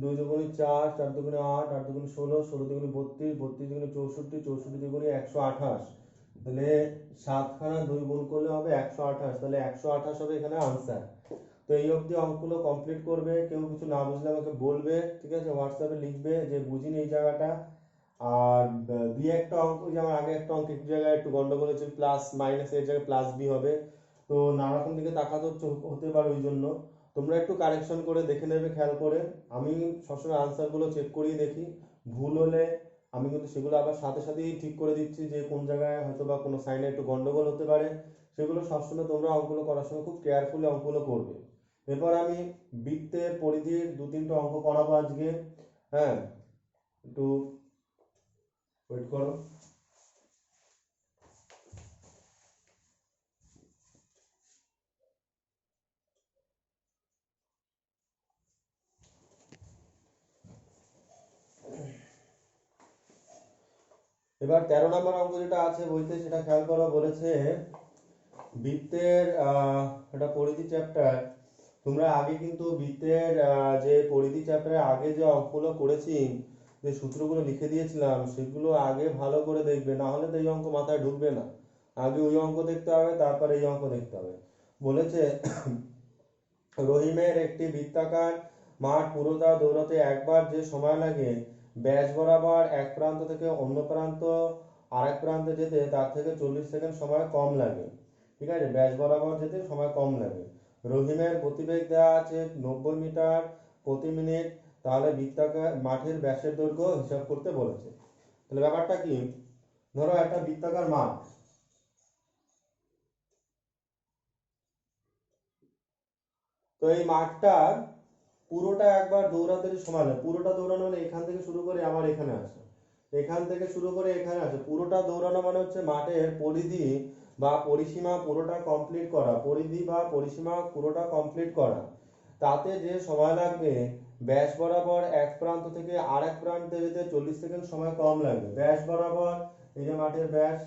2 দুগুণে 4, 4 দুগুণে 8, 8 দুগুণে 16, 16 দুগুণে 32, 32 দুগুণে 64, 64 দুগুণে 128, তাহলে 7 খানা 2 গুণ করলে হবে 128, তাহলে 128 হবে এখানে आंसर। তো এই অবধি অঙ্কগুলো কমপ্লিট করবে, কেউ কিছু না বুঝলে আমাকে বলবে, ঠিক আছে, হোয়াটসঅ্যাপে লিখবে যে বুঝিনি এই জায়গাটা। আর দুই একটা অঙ্ক, যেমন আগে একটা অঙ্ক এক জায়গায় একটু গন্ডগোল হচ্ছে, প্লাস মাইনাস এর জায়গায় প্লাস বি হবে, তো নানা রকম দিকে তাকাতে হতে পারে, ওই জন্য তোমরা একটু কারেকশন করে দেখে নেবে খেয়াল করে। আমি সবসময় আনসারগুলো চেক করিয়ে দেখি, ভুল হলে আমি কিন্তু সেগুলো আবার সাথে সাথেই ঠিক করে দিচ্ছি যে কোন জায়গায় হয়তো বা কোনো সাইনে একটু গন্ডগোল হতে পারে, সেগুলো সবসময় তোমরা অঙ্কগুলো করার সময় খুব কেয়ারফুলি অঙ্কগুলো করবে। এরপর আমি বৃত্তের পরিধির 2-3টা অঙ্ক করাবো আজকে, হ্যাঁ একটু ওয়েট করো। এবার 13 নম্বর অঙ্ক যেটা আছে বইতে সেটা খেয়াল করো, বলেছে বৃত্তের একটা পরিধি চ্যাপ্টার, তোমরা আগে কিন্তু বৃত্তের যে পরিধি চ্যাপ্টারে আগে যে অঙ্কগুলো করেছি, যে সূত্রগুলো লিখে দিয়েছিলাম, সেগুলো আগে ভালো করে দেখবে, না হলে তো এই অঙ্ক মাথায় ঢুকবে না। আগে ওই অঙ্ক দেখতে হবে, তারপরে এই অঙ্ক দেখতে হবে। বলেছে রহিমের একটি বৃত্তাকার মাঠ পুরোটা দৌড়াতে একবার যে সময় লাগে, ব্যাস বরাবর এক প্রান্ত থেকে অন্য প্রান্ত আরেক প্রান্তে যেতে তার থেকে 40 সেকেন্ড সময় কম লাগে, ঠিক আছে, ব্যাস বরাবর যেতে সময় কম লাগে। রহিমের গতিবেগ দেওয়া আছে 90 মিটার প্রতি মিনিট, তাহলে বৃত্তাকার মাঠের ব্যাসের দৈর্ঘ্য হিসাব করতে বলেছে। তাহলে ব্যাপারটা কি, ধরো একটা বৃত্তাকার মাঠ, তো এই মাঠটার পুরোটা একবার দৌড়াতে সময় লাগে, পুরোটা দৌড়ানো মানে এখান থেকে শুরু করে আমার এখানে আসা, এখান থেকে শুরু করে এখানে আসে, পুরোটা দৌড়ানো মানে হচ্ছে মাঠের পরিধি বা পরিসীমা পুরোটা কমপ্লিট করা, পরিধি বা পরিসীমা পুরোটা কমপ্লিট করা। তাতে যে সময় লাগবে ব্যাস বরাবর এক প্রান্ত থেকে আর এক প্রান্তে যেতে 40 সেকেন্ড সময় কম লাগবে। ব্যাস বরাবর এই যে মাঠের ব্যাস,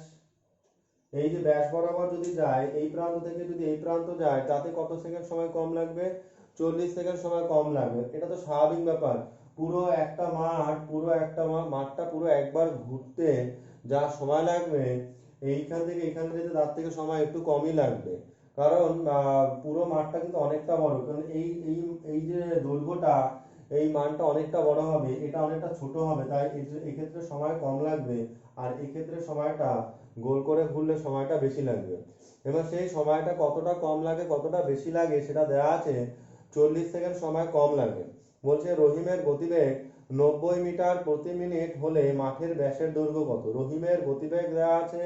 এই যে ব্যাস বরাবর যদি যায় এই প্রান্ত থেকে যদি এই প্রান্ত যায় তাতে কত সেকেন্ড সময় কম লাগবে? 40 সেকেন্ড সময় কম লাগবে। এটা তো স্বাভাবিক ব্যাপার। পুরো একটা মাঠ, পুরো একটা মাঠটা পুরো একবার ঘুরতে যা সময় লাগবে এইখান থেকে এখানে যেতে তার থেকে সময় একটু কমই লাগবে। কারণ পুরো মাঠটা কিন্তু অনেকটা বড়, কারণ এই এই এই যে দৈর্ঘ্যটা, এই মানটা অনেকটা বড় হবে, এটা অনেকটা ছোট হবে, তাই এক্ষেত্রে সময় কম লাগবে। আর এক্ষেত্রে সময়টা গোল করে ঘুরলে সময়টা বেশি লাগবে। এবার সেই সময়টা কতটা কম লাগে কতটা বেশি লাগে সেটা দেওয়া আছে, 40 সেকেন্ড সময় কম লাগে। বলছে রহিমের গতিবেগ 90 মিটার প্রতি মিনিট হলে মাঠের ব্যাসের দৈর্ঘ্য কত? রহিমের গতিবেগ দেওয়া আছে,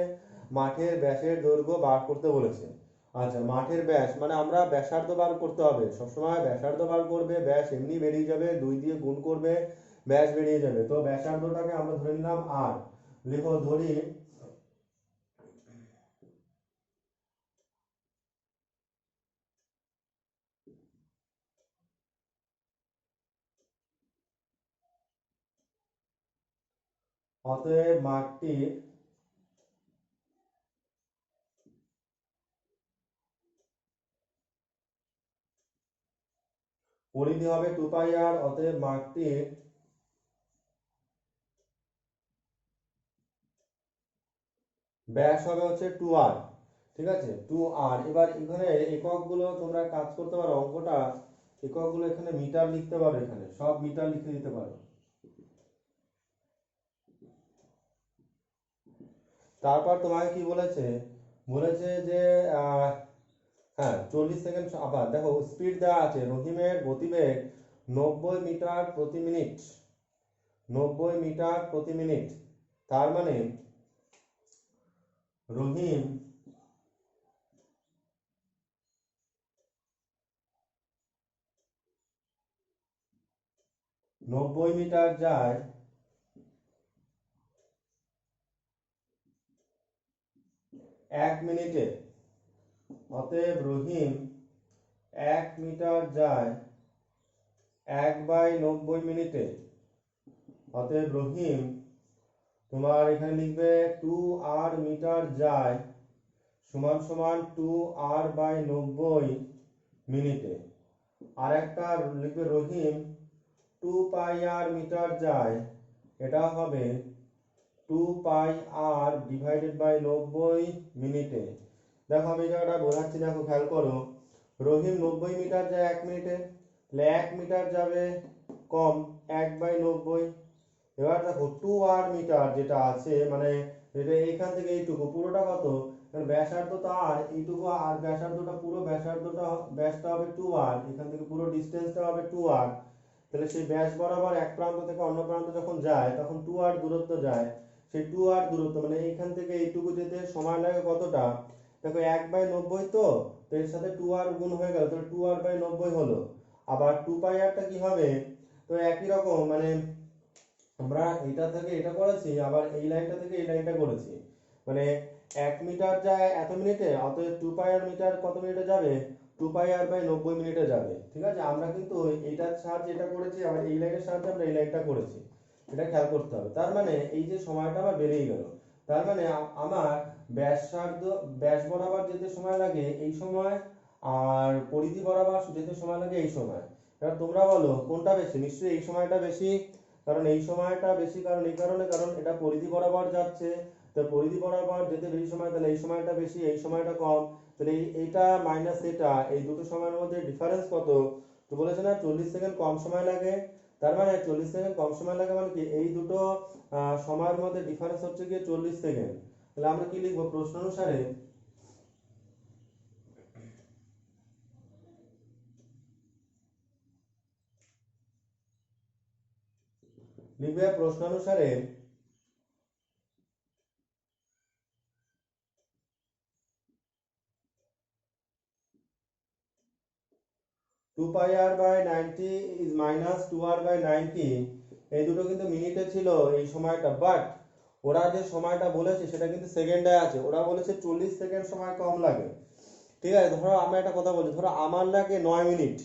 মাঠের ব্যাসের দৈর্ঘ্য বার করতে বলেছে। আচ্ছা, মাঠের ব্যাস মানে আমরা ব্যাসার্ধ বার করতে হবে, সবসময় ব্যাসার্ধ বার করবে, ব্যাস এমনি বেরিয়ে যাবে, 2 দিয়ে গুণ করবে ব্যাস বেরিয়ে যাবে। তো ব্যাসার্ধটাকে আমরা ধরে নিলাম আর, লিখো ধরি অতএব মাঠটির পরিধি হবে 2πr, অতএব মাঠটির ব্যাস হবে হচ্ছে 2r। ঠিক আছে, 2r। এবার এখানে এককগুলো তোমরা কাজ করতে পারো, অঙ্কটা এককগুলো এখানে মিটার লিখতে পারো, এখানে সব মিটার লিখে দিতে পারো। তারপর তোমাকে কি বলেছে? বলেছে যে হ্যাঁ 40 সেকেন্ড। আবার দেখো স্পিড দেওয়া আছে, রহিমের গতিবেগ 90 মিটার প্রতি মিনিট, 90 মিটার প্রতি মিনিট। তার মানে রহিম 90 মিটার যায় 1 মিনিটে। অতএব রহিম 1 মিটার যায় 1/90 মিনিটে। অতএব রহিম তোমার এখানে লিখবে 2r মিটার যায় সমান সমান 2r/90 মিনিটে। আর একটা লিখবে রহিম 2πr মিটার যায়, এটা হবে 2πr/90 মিনিটে। দেখো আমি এটা বোঝাচ্ছি, দেখো খেয়াল করো, রহিম 90 মিটার যায় 1 মিনিটে, তাহলে 1 মিটার যাবে কম 1/90। এবার দেখো 2r মিটার যেটা আছে, মানে এটা এইখান থেকে এইটুকু পুরোটা কত, কারণ ব্যাসার্ধ তো আর এইটুকু, আর ব্যাসার্ধটা পুরো ব্যাসার্ধটা ব্যাসটা হবে 2r, এখান থেকে পুরো ডিস্টেন্সটা হবে 2r। তাহলে সেই ব্যাস বরাবর এক প্রান্ত থেকে অন্য প্রান্ত যখন যায় তখন 2r দূরত্ব যায়। সেই 2r দূরত্ব মানে এইখান থেকে এইটুকু যেতে সময় লাগে কতটা? দেখো 1/90 তো, তো এর সাথে 2r গুণ হয়ে গেল, তাহলে 2r/90 হলো। আবার 2πrটা কি হবে? তো একই রকম, মানে আমরা এটা থেকে এটা করেছি, আবার এই লাইনটা থেকে এই লাইনটা করেছি, মানে 1 মিটার যায় এত মিনিটে, অতএব 2πr মিটার কত মিনিটে যাবে? 2πr/90 মিনিটে যাবে। ঠিক আছে, আমরা কিন্তু এইটার সাহায্যে এটা করেছি, আবার এই লাইনের সাহায্যে আমরা এই লাইনটা করেছি, এটা খেয়াল করতে হবে। তার মানে এই যে সময়টা আমার বেরিয়ে গেল, তার মানে আমার ব্যাসার্ধ, ব্যাস বরাবর যেতে সময় লাগে এই সময়, আর পরিধি বরাবর যেতে সময় লাগে এই সময়। এবার তোমরা বলো কোনটা বেশি? নিশ্চয়ই এই সময়টা বেশি, কারণ এই সময়টা বেশি, কারণ এই কারণে, কারণ এটা পরিধি বরাবর যাচ্ছে, তো পরিধি বরাবর যেতে বেশি সময়, তাহলে এই সময়টা বেশি এই সময়টা কম। তাহলে এইটা মাইনাস এটা, এই দুটো সময়ের মধ্যে ডিফারেন্স কত? তো বলেছে না 40 সেকেন্ড কম সময় লাগে। তার মানে 40 সেকেন্ড কম সময় লাগে মানে কি এই দুটো সময়ের মধ্যে ডিফারেন্স হচ্ছে গিয়ে 40 সেকেন্ড। তাহলে আমরা কি লিখবো প্রশ্ন অনুসারে? লিখবে প্রশ্ন অনুসারে 2 2πr/90 ইজ মাইনাস 2r/90, এই দুটো কিন্তু মিনিটে ছিল এই সময়টা, বাট ওরা যে সময়টা বলেছে সেটা কিন্তু সেকেন্ডে আছে। ওরা বলেছে 40 সেকেন্ড সময় কম লাগে। ঠিক আছে, ধরো আমি একটা কথা বলি, ধরো আমার লাগে 9 মিনিট,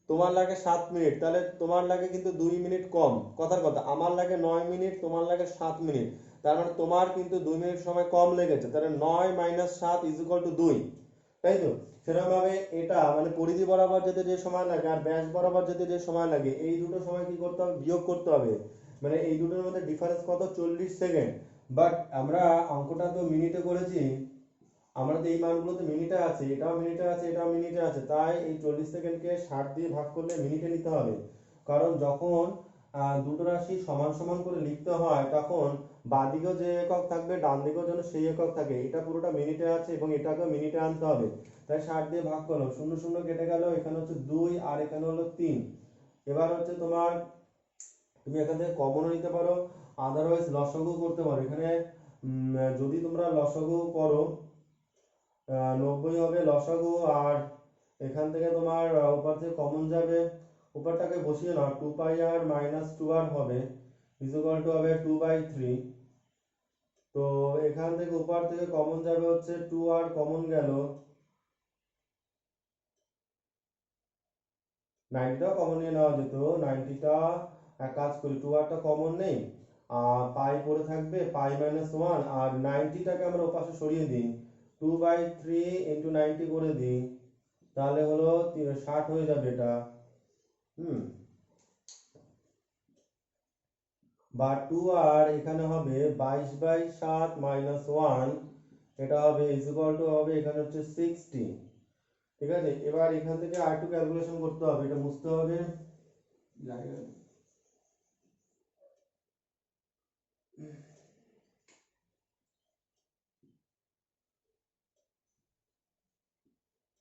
তোমার লাগে 7 মিনিট, তাহলে তোমার লাগে কিন্তু 2 মিনিট কম। কথার কথা, আমার লাগে 9 মিনিট, তোমার লাগে 7 মিনিট, তার মানে তোমার কিন্তু 2 মিনিট সময় কম লেগেছে। তাহলে 9 - 7 = 2, তাই তো? সেরকম ভাবে এটা মানে পরিধি বরাবর যেতে যে সময় লাগে আর ব্যাস বরাবর যেতে যে সময় লাগে, এই দুটো সময় কি করতে হবে, বিয়োগ করতে হবে। মানে এই দুটোর মধ্যে ডিফারেন্স কত, 40 সেকেন্ড। বাট আমরা অঙ্কটা তো মিনিটে করেছি, আমরা তো এই মানগুলো তো মিনিটে আছে, এটাও মিনিটে আছে, এটাও মিনিটে আছে, তাই এই 40 সেকেন্ডকে 60 দিয়ে ভাগ করলে মিনিটে নিতে হবে। কারণ যখন দুটো রাশি সমান সমান করে লিখতে হয়, তখন বাঁদিকেও যে একক থাকবে ডান দিকেও যেন সেই একক থাকে। এটা পুরোটা মিনিটে আছে এবং এটাকেও মিনিটে আনতে হবে, তাই 60 দিয়ে ভাগ করো, শূন্য শূন্য কেটে গেল, এখানে হচ্ছে 2 আর এখানে হলো 3। এবার হচ্ছে তোমার, তুমি এখান থেকে কমনও নিতে পারো, আদারওয়াইজ লসাগু করতে পারো। এখানে যদি তোমরা লসাগু করো 90 হবে লসাগু, আর এখান থেকে তোমার উপর থেকে কমন যাবে, উপরটাকে বসিয়ে নাও, 2πr - 2r হবে হবে 2/3। তো এখান থেকে উপর থেকে কমন যাবে হচ্ছে 2r, কমন গেল, 90টা কমন নিয়ে নেওয়া যেত, 90টা এক কাজ করি, 2rটা কমন নেই, পাই পড়ে থাকবে, π - 1, আর 90টাকে আমরা ওপাশে সরিয়ে দিই, 2/3 × 90 করে দিই, তাহলে হলো 60 হয়ে যাবে এটা। হুম, বা 2r এখানে হবে 22/7 - 1, এটা হবে হবে এখানে হচ্ছে 60। ঠিক আছে, এবার এখান থেকে আর একটু ক্যালকুলেশন করতে হবে, এটা বুঝতে হবে।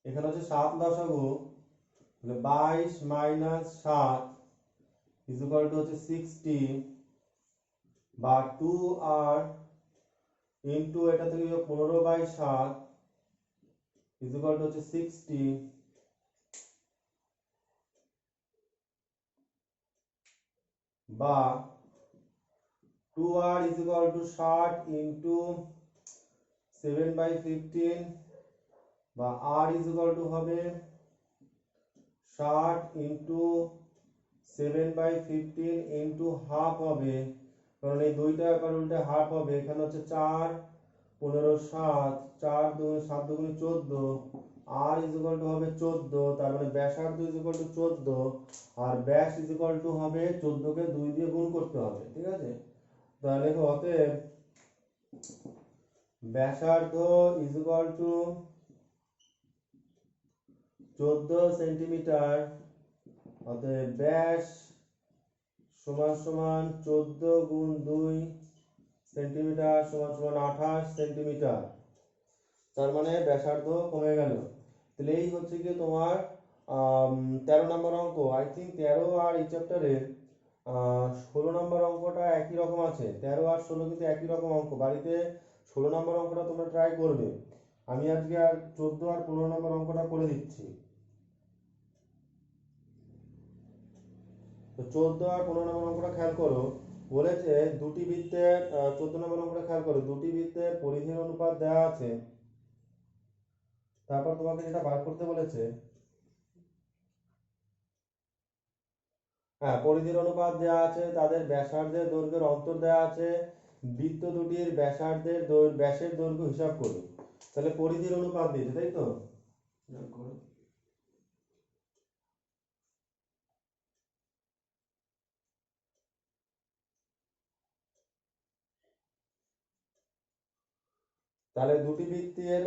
এখানে হচ্ছে 7 লসাগু, 22 - 7 হচ্ছে 60, বা 2r ইন্টু এটা থেকে 15/7 হচ্ছে 60, বা 2r 60 ইন্টু 7/15, বা r হবে 60 ইন্টু 7/15 ইন্টু হাফ হবে, কারণ এই দুইটা ব্যাপার উল্টে হাফ হবে। এখানে হচ্ছে 4 15 7, 4 2 7 2 14, r হবে 14, তার মানে ব্যাসার্ধ 14, আর ব্যাস হবে 14কে 2 দিয়ে গুণ করতে হবে। ঠিক আছে, তাহলে অতএব ব্যাসার্ধ 14 সেন্টিমিটার, অতএব ব্যাস সমান সমান 14 গুণ 2 সেন্টিমিটার সমান সমান 28 সেন্টিমিটার। তার মানে ব্যাসার্ধ কমে গেল। তাহলে এই হচ্ছে কি তোমার 13 নম্বর অঙ্ক। আই থিঙ্ক 13 আর এই চ্যাপ্টারের 16 নম্বর অঙ্কটা একই রকম আছে। 13 আর 16 কিন্তু একই রকম অঙ্ক। বাড়িতে 16 নম্বর অঙ্কটা তোমরা ট্রাই করবে। আমি আজকে আর 14 আর 15 নম্বর অঙ্কটা করে দিচ্ছি। তো 14 আর 15 নম্বর অঙ্কটা খেয়াল করো। বলেছে দুটি বৃত্তের 14 নম্বর অঙ্কটা খেয়াল করো, দুটি বৃত্তের পরিধির অনুপাত দেওয়া আছে। তারপর তোমাকে যেটা বার করতে বলেছে, হ্যাঁ, পরিধির অনুপাত দেওয়া আছে, তাদের ব্যাসার্ধের দৈর্ঘ্যের অন্তর দেওয়া আছে, বৃত্ত দুটির ব্যাসের দৈর্ঘ্য হিসাব করুন। তাহলে পরিধির অনুপাত দিয়েছে, তাই তো? তাহলে দুটি বৃত্তের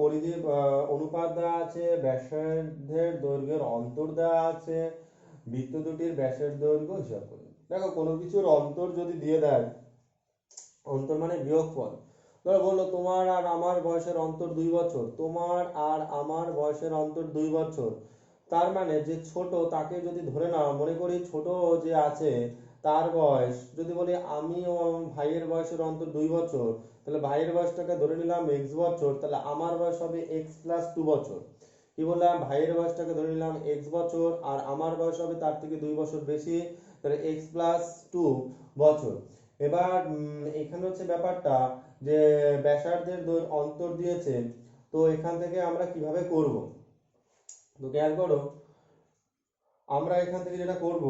পরিধির অনুপাত দেওয়া আছে, ব্যাসার্ধের দৈর্ঘ্যের অন্তর দেওয়া আছে, বৃত্ত দুটির ব্যাসের দৈর্ঘ্য হিসাব করুন। দেখো, কোনো কিছুর অন্তর যদি দিয়ে দেয়, অন্তর মানে বিয়োগফল। ধরো বললো তোমার আর আমার বয়সের অন্তর 2 বছর, তোমার আর আমার বয়সের অন্তর 2 বছর। তার মানে যে ছোট তাকে যদি ধরে নাও, মনে করি ছোট যে আছে তার বয়স, যদি বলি আমি ও আমার ভাইয়ের বয়সের অন্তর 2 বছর, তাহলে ভাইয়ের বয়সটাকে ধরে নিলাম x বছর, তাহলে আমার বয়স হবে x + 2 বছর। কি বললাম, ভাইয়ের বয়সটাকে ধরে নিলাম x বছর, আর আমার বয়স হবে তার থেকে 2 বছর বেশি, তাহলে x+2 বছর। এবার এখানে হচ্ছে ব্যাপারটা যে ব্যাসার্ধের অন্তর দিয়েছে, তো এখান থেকে আমরা কিভাবে করব, তো খেয়াল করো আমরা এখান থেকে যেটা করব,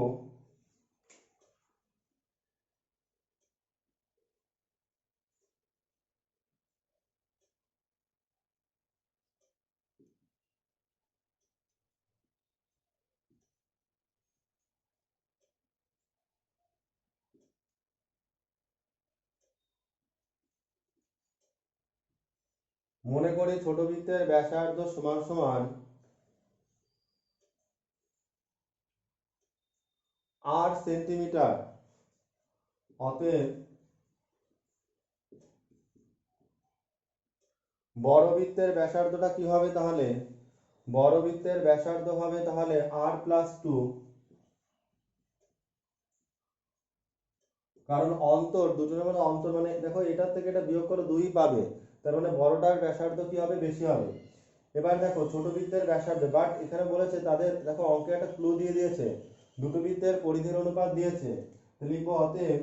মনে করি ছোট বৃত্তের ব্যাসার্ধ সমান সমান 8 সেন্টিমিটার। অতএব বড় বৃত্তের ব্যাসার্ধটা কি হবে তাহলে, বড় বৃত্তের ব্যাসার্ধ হবে তাহলে r+2, কারণ অন্তর দুজনের মধ্যে অন্তর মানে দেখো এটার থেকে এটা বিয়োগ করে 2 পাবে, তার মানে বড়টার ব্যাসার্ধ কি হবে, বেশি হবে। এবার দেখো ছোট বৃত্তের ব্যাসার্ধ, বাট এখানে বলেছে তাদের, দেখো অঙ্কে একটা ক্লু দিয়ে দিয়েছে, দুটো বৃত্তের পরিধির অনুপাত দিয়েছে, লিখবো অতএব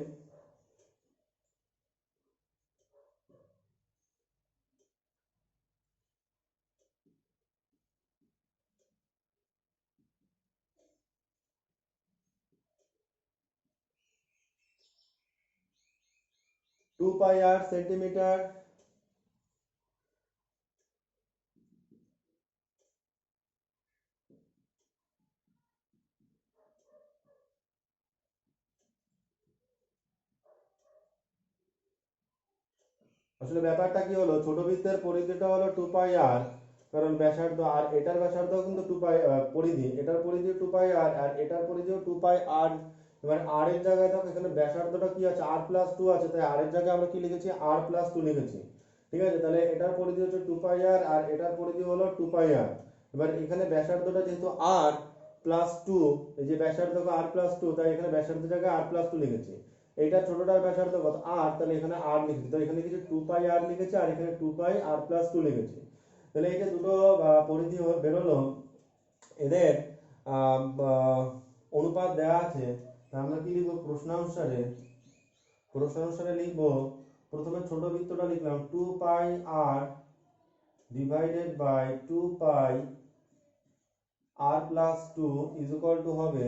2πr সেন্টিমিটার। আসলে ব্যাপারটা কি হলো, ছোট বৃত্তের পরিধিটা হলো 2πr, কারণ ব্যাসার্ধ, আর এটার ব্যাসার্ধ কিন্তু 2π, পরিধি, এটার পরিধি 2πr, আর এটার পরিধিও 2πr। এবার আর এর জায়গায় দেখো এখানে ব্যাসার্ধটা কি আছে, r+2 আছে, তাই আর এর জায়গায় আমরা কি লিখেছি, r+2 লিখেছি। ঠিক আছে, তাহলে এটার পরিধি হচ্ছে 2πr, আর এটার পরিধি হলো 2πr। এবার এখানে ব্যাসার্ধটা যেহেতু r+2, এই যে ব্যাসার্ধ r+2, তাই এখানে ব্যাসার্ধের জায়গায় r+2 লিখেছি। এইটা ছোটটার ব্যাসার্ধ কত, আর, তাহলে এখানে আর লিখেছি, তো এখানে কিছু 2πr লিখেছি, আর এখানে 2πr+2 লিখেছি। তাহলে এই যে দুটো পরিধি বেরোলো, এদের অনুপাত দেওয়া আছে, তা আমরা কি লিখবো, প্রশ্নানুসারে লিখবো, প্রথমে ছোট বৃত্তটা লিখলাম 2πr divided by 2πr+2 is equal to হবে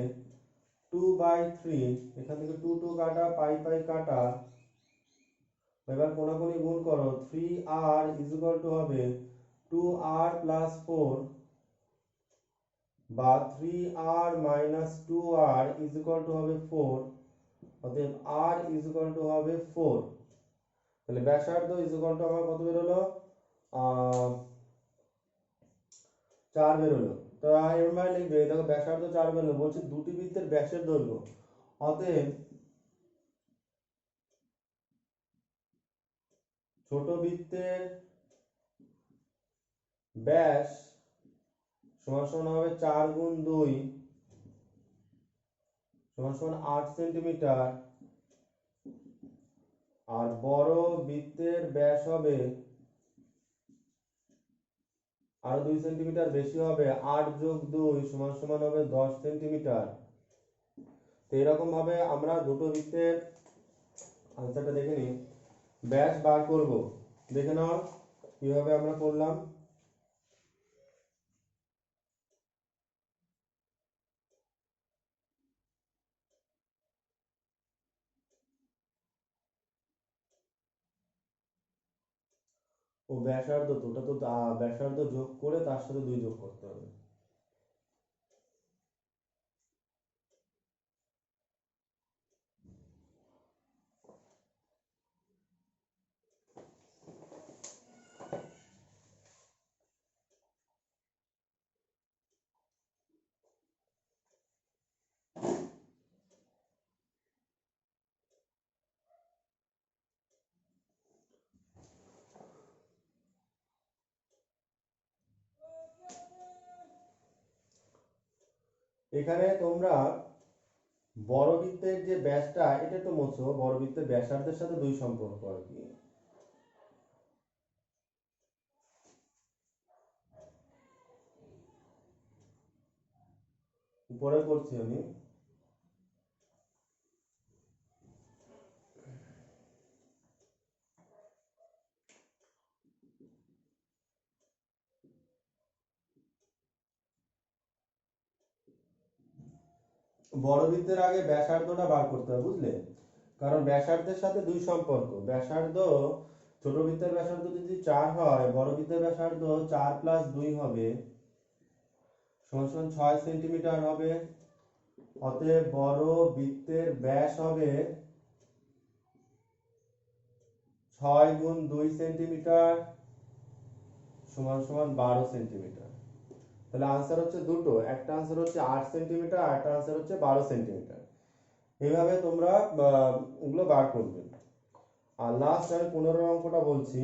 2/3, এখান থেকে 2 2 কাটা, পাই পাই কাটা, এবার কোনাকুনি গুণ করো, 3r ইজ ইকুয়াল টু হবে 2r+4, বা 3r - 2r is equal to হবে 4, অতএব r ইজ ইকুয়াল টু হবে 4। তাহলে ব্যাসার্ধ ইজ ইকুয়াল টু আমার কত বেরোলো, 4 বেরোলো। তো এর মানে লিখবে, দেখো ব্যাসার্ধ 4 বেরোলো, বলছে দুটি বৃত্তের ব্যাসের দৈর্ঘ্য, অতএব ছোট বৃত্তের ব্যাস সমান সমান হবে 4 গুণ 2 সমান সমান 8 সেন্টিমিটার, আর বড় বৃত্তের ব্যাস হবে আরো 2 সেন্টিমিটার বেশি হবে, 8 যোগ 2 সমান সমান হবে 10 সেন্টিমিটার। তো এরকম ভাবে আমরা দুটো বৃত্তের আনসারটা দেখে নিই, ব্যাস বার করব, দেখে নাও কিভাবে আমরা করলাম। ও ব্যাসার্ধ, তো ওটা তো ব্যাসার্ধ যোগ করে তার সাথে 2 যোগ করতে হবে। এখানে তোমরা বড় বৃত্তের যে ব্যাসটা, এটা একটু মোছো, বড় বৃত্তের ব্যাসার্ধের সাথে 2 সম্পর্ক আর কি। উপরে করছি আমি। বড় বৃত্তের আগে ব্যাসার্ধটা বার করতে হবে, বুঝলে? কারণ ব্যাসার্ধের সাথে দুই সম্পর্ক। ব্যাসার্ধ, ছোট বৃত্তের ব্যাসার্ধ যদি 4 হয়, বড় বৃত্তের ব্যাসার্ধ 4 প্লাস 2 হবে সমান সমান 6 সেন্টিমিটার হবে। অতএব বড় বৃত্তের ব্যাস হবে 6 গুণ 2 সেন্টিমিটার সমান সমান 12 সেন্টিমিটার। তাহলে আনসার হচ্ছে দুটো, একটা আনসার হচ্ছে 8 সেন্টিমিটার আর একটা আনসার হচ্ছে 12 সেন্টিমিটার। এইভাবে তোমরা ওগুলো বার করবে। আর লাস্ট আমি 15 অঙ্কটা বলছি।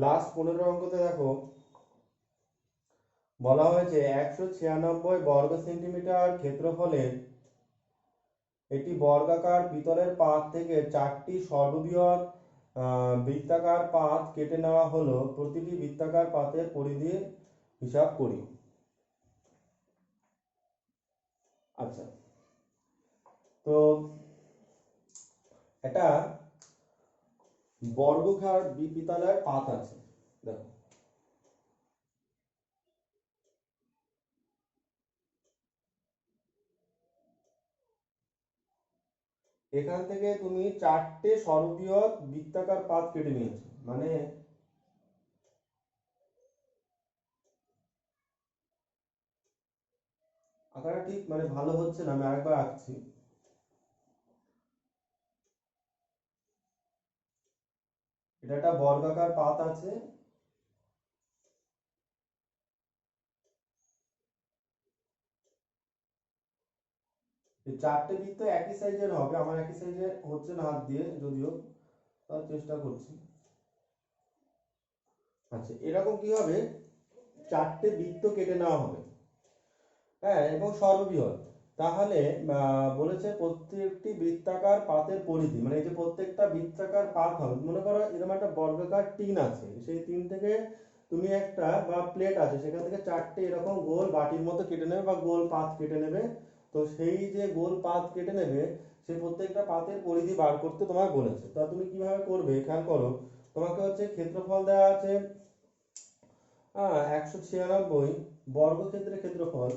লাস্ট 15 অঙ্কতে দেখো বলা হয়েছে 196 বর্গ সেন্টিমিটার ক্ষেত্রফলের একটি বর্গাকার পিতলের পাত থেকে 4টি সর্ববৃহৎ বৃত্তাকার পাত কেটে নেওয়া হলো, প্রতিটি বৃত্তাকার পাতের পরিধির হিসাব করি। আচ্ছা, তো এটা বর্গাকার পিতলের পাত আছে। দেখো এখান থেকে তুমি 4টে সর্ববৃহৎ বৃত্তাকার পাত কেটে নিয়েছো, মানে আঁকাটা ঠিক মানে ভালো হচ্ছে না, আমি আরেকবার আঁকছি। এটা একটা বর্গাকার পাত আছে, এই 4টে বৃত্ত একই সাইজের হবে। আমার একই সাইজের হচ্ছে না হাত দিয়ে, যদিও তার চেষ্টা করছি। আচ্ছা, এরকম কি হবে, 4টে বৃত্ত কেটে নেওয়া হবে, হ্যাঁ, এবং সর্ববৃহৎ। তাহলে বলেছে প্রত্যেকটি বৃত্তাকার পাতের পরিধি, মানে এই যে প্রত্যেকটা বৃত্তাকার পাত হবে, মনে করো এরকম একটা বর্গাকার টিন আছে, সেই টিন থেকে তুমি একটা বা প্লেট আছে, সেখান থেকে 4টে এরকম গোল বাটির মতো কেটে নেবে বা গোল পাত কেটে নেবে। তো সেই যে গোল পাত কেটে নেবে, সেই প্রত্যেকটা পাতের পরিধি বার করতে তোমায় বলেছে। তা তুমি কিভাবে করবে খেয়াল করো। তোমাকে হচ্ছে ক্ষেত্রফল দেওয়া আছে 196 বর্গক্ষেত্রের ক্ষেত্রফল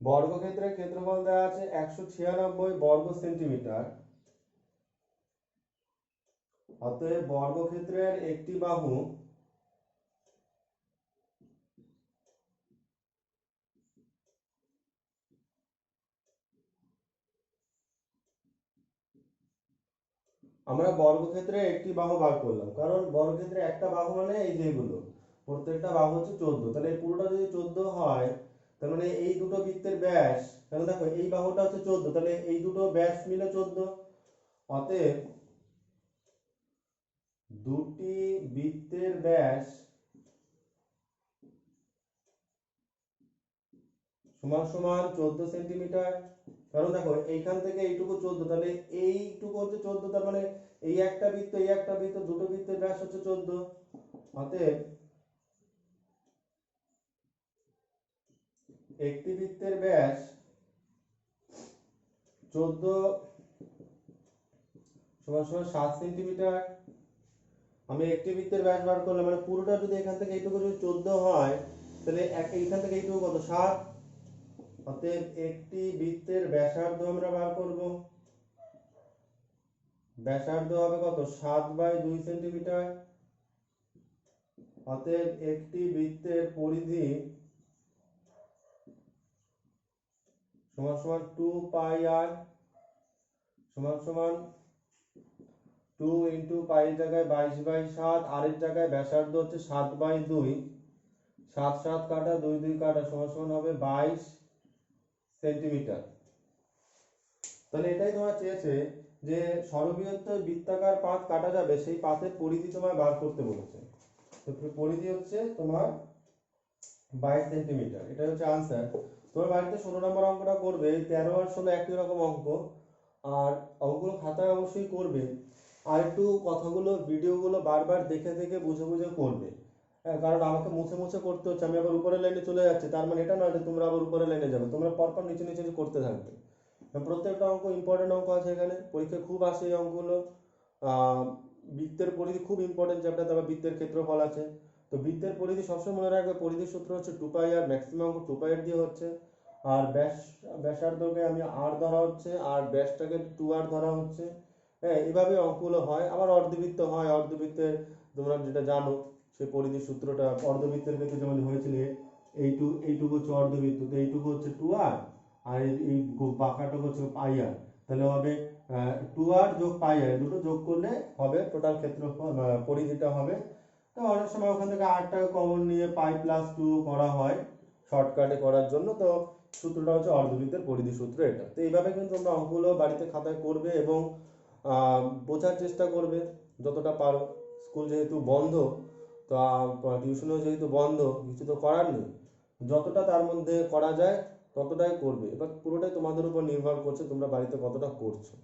বর্গক্ষেত্রের ক্ষেত্রফল দেওয়া আছে 196 বর্গ সেন্টিমিটার। অতএব বর্গক্ষেত্রের একটি বাহু আমরা বর্গক্ষেত্রে একটি বাহু বার করলাম, কারণ বর্গক্ষেত্রে একটা বাহু মানে এই যেগুলো প্রত্যেকটা বাহু হচ্ছে 14, তাহলে এই পুরোটা যদি 14 হয়, তার মানে এই দুটো বৃত্তের ব্যাস, তাহলে দেখো এই বাহুটা হচ্ছে 14, তাহলে এই দুটো ব্যাস মিলে 14। অতএব দুটি বৃত্তের ব্যাস সমান সমান 14 সেন্টিমিটার। কারণ দেখো এইখান থেকে এইটুকু 14, তাহলে এইটুকু হচ্ছে 14, তার মানে এই একটা বৃত্ত এই একটা বৃত্ত, দুটো বৃত্তের ব্যাস হচ্ছে 14। অতএব একটি বৃত্তের ব্যাস 14 সমান সমান 7 সেন্টিমিটার। আমি একটি বৃত্তের ব্যাস বার করলাম, মানে পুরোটা যদি এখান থেকে এইটুকু যদি 14 হয়, তাহলে এইখান থেকে এইটুকু কত, 7। অতএব একটি বৃত্তের ব্যাসার্ধ আমরা বার করব। ব্যাসার্ধ হবে কত, 7/2 সেন্টিমিটার। অতএব একটি বৃত্তের পরিধি সমান সমান 2πr সমান সমান 2 ইন্টু পাই এর জায়গায় 22/7, আর এর জায়গায় ব্যাসার্ধ হচ্ছে 7/2, 7 7 কাটা 2 2 কাটা সমান সমান হবে 22 সেন্টিমিটার। তাহলে এটাই তোমার চেয়েছে যে সর্ববৃহৎ বৃত্তাকার পাত কাটা যাবে সেই পাতের পরিধি তোমায় বার করতে বলেছে। তো পরিধি হচ্ছে তোমার 22 সেন্টিমিটার, এটা হচ্ছে আনসার। তোমার বাড়িতে 16 নম্বর অঙ্কটা করবে, 13 আর 16 একই রকম অঙ্ক, আর অঙ্কগুলো খাতায় অবশ্যই করবে। আর একটু কথাগুলো ভিডিওগুলো বারবার দেখে দেখে বুঝে বুঝে করবে। হ্যাঁ, কারণ আমাকে মুছে মুছে করতে হচ্ছে, আমি আবার উপরের লাইনে চলে যাচ্ছি, তার মানে এটা নয় যে তোমরা আবার উপরের লাইনে যাবে, তোমরা পরপর নিচে নিচে করতে থাকবে। প্রত্যেকটা অঙ্ক ইম্পর্টেন্ট অঙ্ক আছে এখানে, পরীক্ষায় খুব আসে এই অঙ্কগুলো। আহ, বৃত্তের পরিধি খুব ইম্পর্টেন্ট চ্যাপ্টার, তারপর বৃত্তের ক্ষেত্রফল আছে। তো বৃত্তের পরিধি সবসময় মনে রাখবে, পরিধির সূত্র হচ্ছে 2 পাই আর, ম্যাক্সিমাম 2 পাই দিয়ে হচ্ছে। আর ব্যাসার্ধকে আমি আর ধরা হচ্ছে, আর ব্যাসটাকে 2r ধরা হচ্ছে। হ্যাঁ, এইভাবে অঙ্কগুলো হয়। আবার অর্ধবৃত্ত হয়, অর্ধবৃত্তের তোমরা যেটা জানো সেই পরিধির সূত্রটা অর্ধবৃত্তের ক্ষেত্রে যেমন হয়েছিল, এইটুকু হচ্ছে অর্ধবৃত্ত, তো এইটুকু হচ্ছে 2r, আর এই বাঁকাটুকু হচ্ছে পাই আর। তাহলে হবে 2r যোগ পাই আর, দুটো যোগ করলে হবে টোটাল ক্ষেত্রফল, পরিধিটা হবে। তো অনেক সময় ওখান থেকে আরটাকে কমন নিয়ে পাই+2 করা হয় শর্টকাটে করার জন্য। তো সূত্রটা হচ্ছে অর্ধবৃত্তের পরিধি সূত্র এটা। তো এইভাবে কিন্তু তোমরা অঙ্কগুলো বাড়িতে খাতায় করবে এবং বোঝার চেষ্টা করবে যতটা পারো। স্কুল যেহেতু বন্ধ, তো টিউশনও যেহেতু বন্ধ, কিছু তো করার নেই, যতটা তার মধ্যে করা যায় ততটাই করবে। এবার পুরোটাই তোমাদের উপর নির্ভর করছে তোমরা বাড়িতে কতটা করছো।